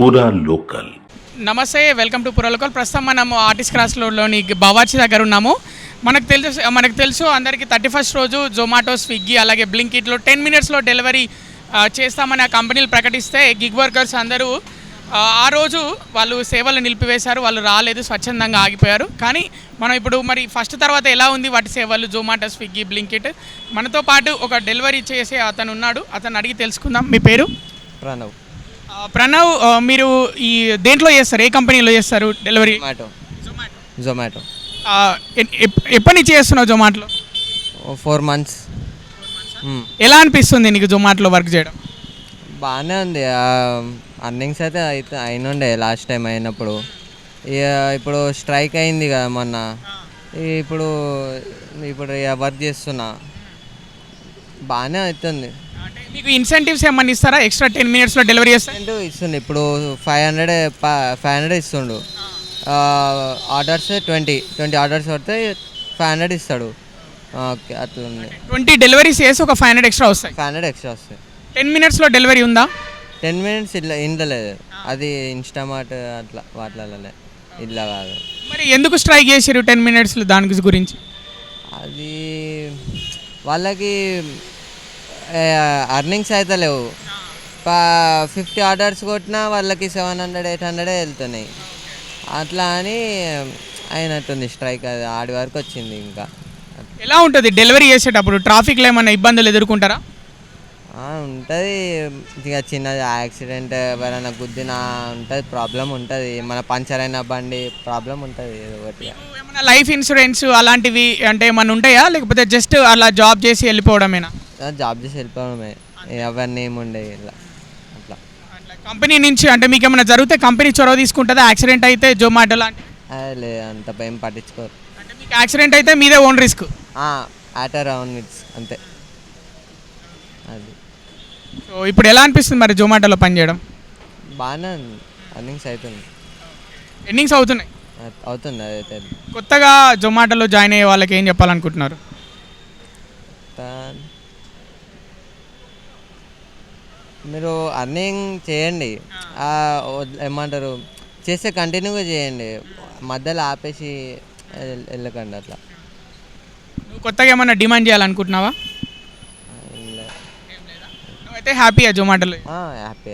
పూరా లోకల్. నమస్తే, welcome to పురలోకల్. ప్రస్తుతం మనము ఆర్టిస్ట్ క్రాస్ రోడ్లోని బావార్చి దగ్గర ఉన్నాము. మనకు తెలుసు అందరికీ 31st రోజు జొమాటో, స్విగ్గీ అలాగే బ్లింకిట్లో 10 minutesలో డెలివరీ చేస్తామని ఆ కంపెనీలు ప్రకటిస్తే గిగ్ వర్కర్స్ అందరూ ఆ రోజు వాళ్ళు సేవలు నిలిపివేశారు. వాళ్ళు రాలేదు, స్వచ్ఛందంగా ఆగిపోయారు. కానీ మనం ఇప్పుడు మరి ఫస్ట్ తర్వాత ఎలా ఉంది వాటి సేవలు, జొమాటో, స్విగ్గీ, బ్లింకిట్. మనతో పాటు ఒక డెలివరీ చేసే అతను ఉన్నాడు, అతను అడిగి తెలుసుకుందాం. మీ పేరు? ప్రణవ్. ప్రణవ్, మీరు ఈ దేంట్లో చేస్తారు, ఏ కంపెనీలో చేస్తారు డెలివరీ? జొమాటో. ఎప్పటి నుంచి చేస్తున్నావు జొమాటోలో? 4 months. ఎలా అనిపిస్తుంది నీకు జొమాటోలో వర్క్ చేయడం? బాగానే ఉంది. అర్నింగ్స్ అయితే అయినుండే లాస్ట్ టైం అయినప్పుడు. ఇప్పుడు స్ట్రైక్ అయింది కదా మొన్న. ఇప్పుడు వర్క్ చేస్తున్నా, బాగానే అవుతుంది. మీకు ఇన్సెంటివ్స్ ఏమన్నా ఇస్తారా? ఎక్స్ట్రా 10 minutesలో డెలివరీ చేస్తా ఇస్తుండు. ఇప్పుడు 500 ఇస్తుండు. ఆర్డర్స్ 20 ఆర్డర్స్ పడితే 500 ఇస్తాడు. ఓకే, అట్లా ఉంది. 20 డెలివరీస్ చేసి ఒక 500 ఎక్స్ట్రా వస్తాయి. 500 ఎక్స్ట్రా వస్తాయి. 10 minutesలో డెలివరీ ఉందా? 10 minutes ఇంట్లో లేదు. అది ఇన్స్టామార్ట్ అట్లా వాటిలనే, ఇట్లా కాదు. మరి ఎందుకు స్ట్రైక్ చేసారు 10 minutes దాని గురించి? అది వాళ్ళకి అర్నింగ్స్ అయితే లేవు. 50 ఆర్డర్స్ కొట్టినా వాళ్ళకి 700-800 వెళ్తున్నాయి. అట్లా అని అయినట్టుంది స్ట్రైక్. అది ఆడి వరకు వచ్చింది. ఇంకా ఎలా ఉంటుంది డెలివరీ చేసేటప్పుడు? ట్రాఫిక్లో ఏమైనా ఇబ్బందులు ఎదుర్కొంటారా? ఉంటుంది. ఇక చిన్నది యాక్సిడెంట్, ఎవరైనా గుద్దినా ఉంటుంది, ప్రాబ్లం ఉంటుంది. మన పంచర్ అయిన బండి ప్రాబ్లం ఉంటుంది ఏదో ఒకటి. ఏమైనా లైఫ్ ఇన్సూరెన్స్ అలాంటివి అంటే ఏమైనా ఉంటాయా, లేకపోతే జస్ట్ అలా జాబ్ చేసి వెళ్ళిపోవడమేనా? జాబ్ చేసి వెళ్ళిపోవడమే, ఎవరిని ఏముండే ఇలా అట్లా. కంపెనీ నుంచి అంటే మీకు ఏమైనా జరిగితే కంపెనీ చొరవ తీసుకుంటుందా? యాక్సిడెంట్ అయితే జొమాటో లాంటి లేదు, అంత భయం పట్టించుకోరు. అంటే మీకు యాక్సిడెంట్ అయితే మీదే ఓన్ రిస్క్? అరౌండ్ మినిట్స్ అంతే. అది. సో ఇప్పుడు ఎలా అనిపిస్తుంది మరి జొమాటోలో పనిచేయడం? బాగానే ఉంది. అర్నింగ్స్ అవుతుంది. ఎర్నింగ్స్ అవుతున్నాయి. అదైతే. కొత్తగా జొమాటోలో జాయిన్ అయ్యే వాళ్ళకి ఏం చెప్పాలనుకుంటున్నారు? మీరు అర్నింగ్ చేయండి, ఏమంటారు, చేస్తే కంటిన్యూగా చేయండి, మధ్యలో ఆపేసి వెళ్ళకండి అట్లా. నువ్వు కొత్తగా ఏమన్నా డిమాండ్ చేయాలనుకుంటున్నావా? అయితే అయితే హ్యాపీయా జొమాటోలో? హ్యాపీ.